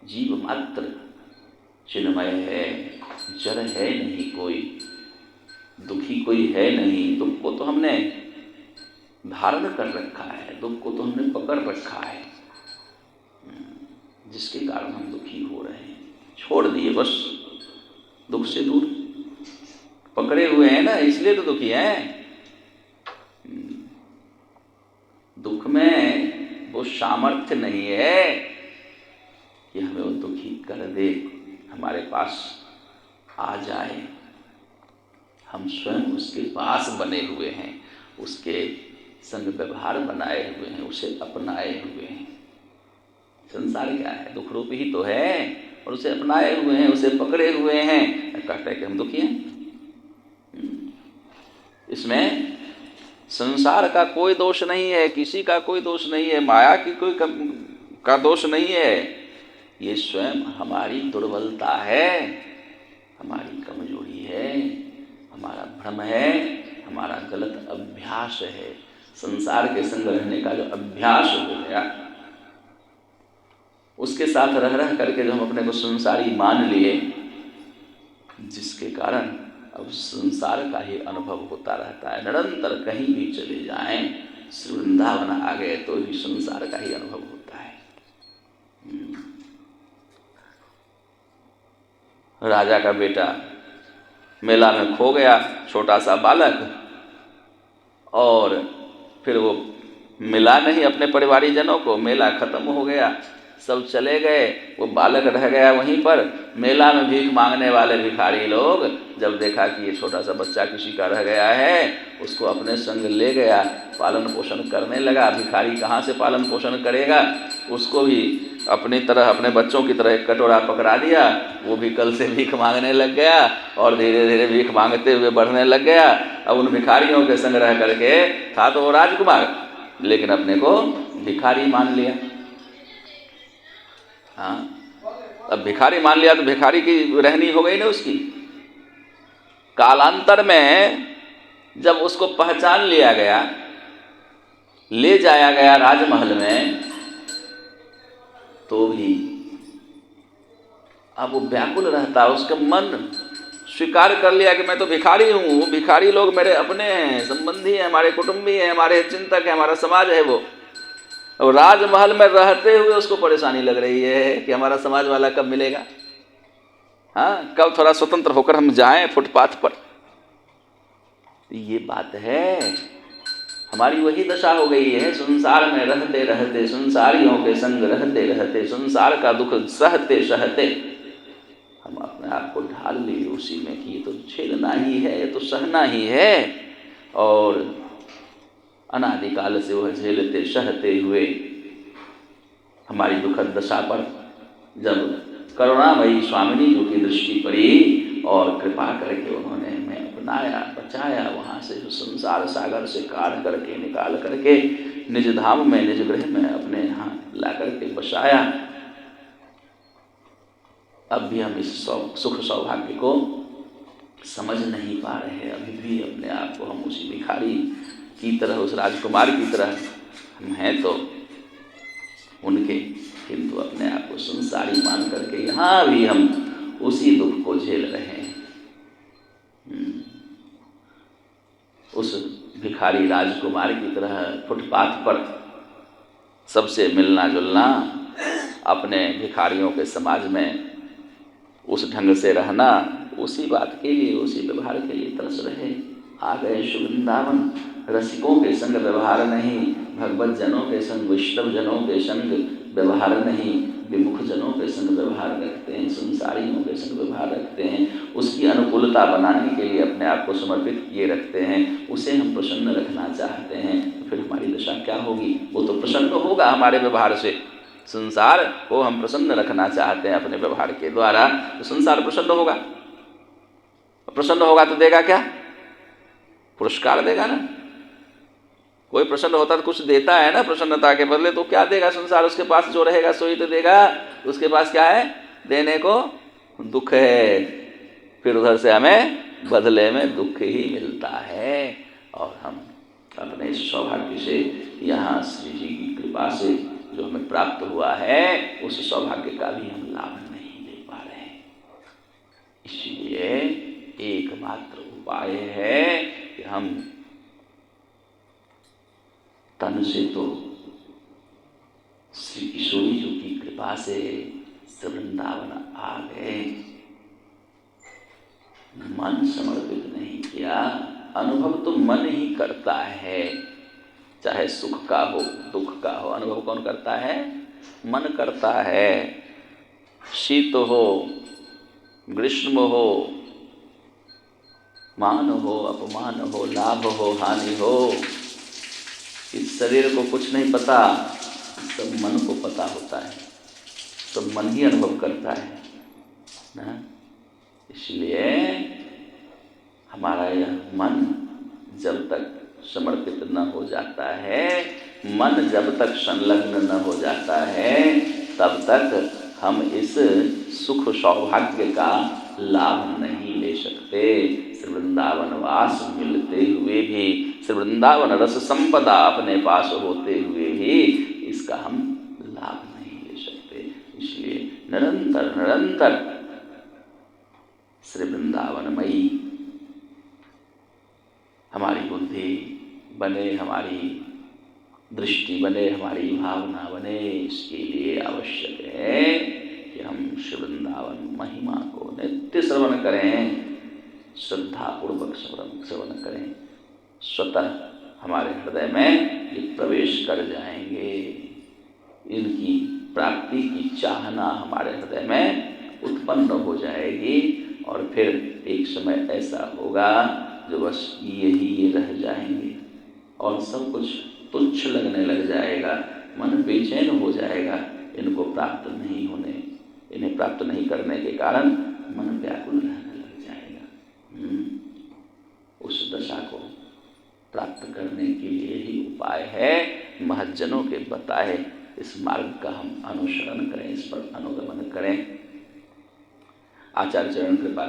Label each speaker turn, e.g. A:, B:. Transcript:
A: जीव मात्र चिन्मय है, जड़ है नहीं कोई, दुखी कोई है नहीं। दुख को तो हमने धारण कर रखा है, दुख को तो हमने पकड़ रखा है, जिसके कारण हम दुखी हो रहे हैं। छोड़ दिए बस, दुख से दूर पकड़े हुए हैं ना, इसलिए तो दुखी हैं। दुख में वो सामर्थ्य नहीं है कि हमें वो दुखी कर दे, हमारे पास आ जाए। हम स्वयं उसके पास बने हुए हैं, उसके संग व्यवहार बनाए हुए हैं, उसे अपनाए हुए हैं। संसार क्या है? दुख रूप ही तो है, और उसे अपनाए हुए हैं, उसे पकड़े हुए हैं। कहते हैं कि हम दुखी हैं। इसमें संसार का कोई दोष नहीं है, किसी का कोई दोष नहीं है, माया की कोई का दोष नहीं है। ये स्वयं हमारी दुर्बलता है, हमारी कमजोरी है, हमारा भ्रम है, हमारा गलत अभ्यास है। संसार के संग रहने का जो अभ्यास हो गया, उसके साथ रह रह करके जो हम अपने को संसारी मान लिए, जिसके कारण अब संसार का ही अनुभव होता रहता है। निरंतर कहीं भी चले जाएं, वृंदावन आ गए तो भी संसार का ही अनुभव होता है। राजा का बेटा मेला में खो गया, छोटा सा बालक, और फिर वो मिला नहीं अपने परिवारीजनों को। मेला खत्म हो गया, सब चले गए, वो बालक रह गया वहीं पर। मेला में भीख मांगने वाले भिखारी लोग जब देखा कि ये छोटा सा बच्चा किसी का रह गया है, उसको अपने संग ले गया, पालन पोषण करने लगा। भिखारी कहाँ से पालन पोषण करेगा? उसको भी अपनी तरह, अपने बच्चों की तरह एक कटोरा पकड़ा दिया। वो भी कल से भीख मांगने लग गया और धीरे धीरे भीख मांगते हुए बढ़ने लग गया। अब उन भिखारियों के संग रह करके, था तो वो राजकुमार, लेकिन अपने को भिखारी मान लिया। हाँ, अब भिखारी मान लिया तो भिखारी की रहनी हो गई ना उसकी। कालांतर में जब उसको पहचान लिया गया, ले जाया गया राजमहल में, तो भी अब वो व्याकुल रहता, उसका मन स्वीकार कर लिया कि मैं तो भिखारी हूँ, भिखारी लोग मेरे अपने हैं, संबंधी हैं, हमारे कुटुंबी हैं, हमारे चिंतक हैं, हमारा समाज है वो। और राजमहल में रहते हुए उसको परेशानी लग रही है कि हमारा समाज वाला कब मिलेगा, हाँ, कब थोड़ा स्वतंत्र होकर हम जाएं फुटपाथ पर। ये बात है, हमारी वही दशा हो गई है। संसार में रहते रहते, संसारियों के संग रहते रहते, संसार का दुख सहते सहते हम अपने आप को ढाल लिए उसी में कि ये तो झेलना ही है, ये तो सहना ही है। और अनादिकाल से वह झेलते सहते हुए हमारी दुखद दशा पर जब करुणामयी स्वामिनी जी की दृष्टि पड़ी और कृपा करके उन्होंने हमें अपनाया, बचाया, वहाँ से जो संसार सागर से काढ़ करके निकाल करके निज धाम में, निज गृह में अपने यहाँ ला करके बसाया। अब भी हम इस सुख सौभाग्य को समझ नहीं पा रहे हैं। अभी भी अपने आप को हम उसी भिखारी की तरह, उस राजकुमार की तरह हम हैं तो उनके, किंतु अपने आप को संसारी मान करके यहाँ भी हम उसी दुख को झेल रहे हैं। उस भिखारी राजकुमार की तरह फुटपाथ पर सबसे मिलना जुलना, अपने भिखारियों के समाज में उस ढंग से रहना, उसी बात के लिए, उसी व्यवहार के लिए तरस रहे। आ गए शुभ वृंदावन, रसिकों के संग व्यवहार नहीं, भगवत जनों के संग, वैष्णव जनों के संग व्यवहार नहीं, विमुख जनों के संग व्यवहार रखते हैं, संसारियों के संग व्यवहार रखते हैं। उसकी अनुकूलता बनाने के लिए अपने आप को समर्पित किए रखते हैं, उसे हम प्रसन्न रखना चाहते हैं। तो फिर हमारी दशा क्या होगी? वो तो प्रसन्न होगा हमारे व्यवहार से। संसार को हम प्रसन्न रखना चाहते हैं अपने व्यवहार के द्वारा, तो संसार प्रसन्न होगा। प्रसन्न होगा तो देगा क्या? पुरस्कार देगा ना। कोई प्रसन्न होता तो कुछ देता है ना प्रसन्नता के बदले, तो क्या देगा संसार? उसके पास जो रहेगा सो ही तो देगा। उसके पास क्या है देने को? दुख है। फिर उधर से हमें बदले में दुख ही मिलता है। और हम अपने सौभाग्य से यहाँ श्री जी की कृपा से जो हमें प्राप्त हुआ है उस सौभाग्य का भी हम लाभ नहीं ले पा रहे हैं। इसलिए एकमात्र उपाय है कि हम तन से तो श्री किशोरी जी की कृपा से वृंदावन आ गए, मन समर्पित नहीं किया। अनुभव तो मन ही करता है, चाहे सुख का हो दुख का हो, अनुभव कौन करता है? मन करता है। शीत हो, ग्रीष्म हो, मान हो, अपमान हो, लाभ हो, हानि हो, इस शरीर को कुछ नहीं पता, सब मन को पता होता है, सब मन ही अनुभव करता है ना। इसलिए हमारा यह मन जब तक समर्पित न हो जाता है, मन जब तक संलग्न न हो जाता है, तब तक हम इस सुख सौभाग्य का लाभ नहीं ले सकते। श्री वृंदावन वास मिलते हुए भी, श्री वृंदावन रस संपदा अपने पास होते हुए भी इसका हम लाभ नहीं ले सकते। इसलिए निरंतर निरंतर श्री वृंदावनमयी हमारी बुद्धि बने, हमारी दृष्टि बने, हमारी भावना बने, इसके लिए आवश्यक है कि हम श्री वृंदावन महिमा को नित्य श्रवण करें, श्रद्धापूर्वक श्रवण करें। स्वतः हमारे हृदय में ये प्रवेश कर जाएंगे, इनकी प्राप्ति की चाहना हमारे हृदय में उत्पन्न हो जाएगी और फिर एक समय ऐसा होगा जो बस यही रह जाएंगे और सब कुछ तुच्छ लगने लग जाएगा, मन बेचैन हो जाएगा। इनको प्राप्त नहीं होने, इन्हें प्राप्त नहीं करने के कारण मन व्याकुल रहने लग जाएगा। उस दशा को प्राप्त करने के लिए ही उपाय है, महज्जनों के बताए इस मार्ग का हम अनुसरण करें, इस पर अनुगमन करें। आचार्य चरण कृपा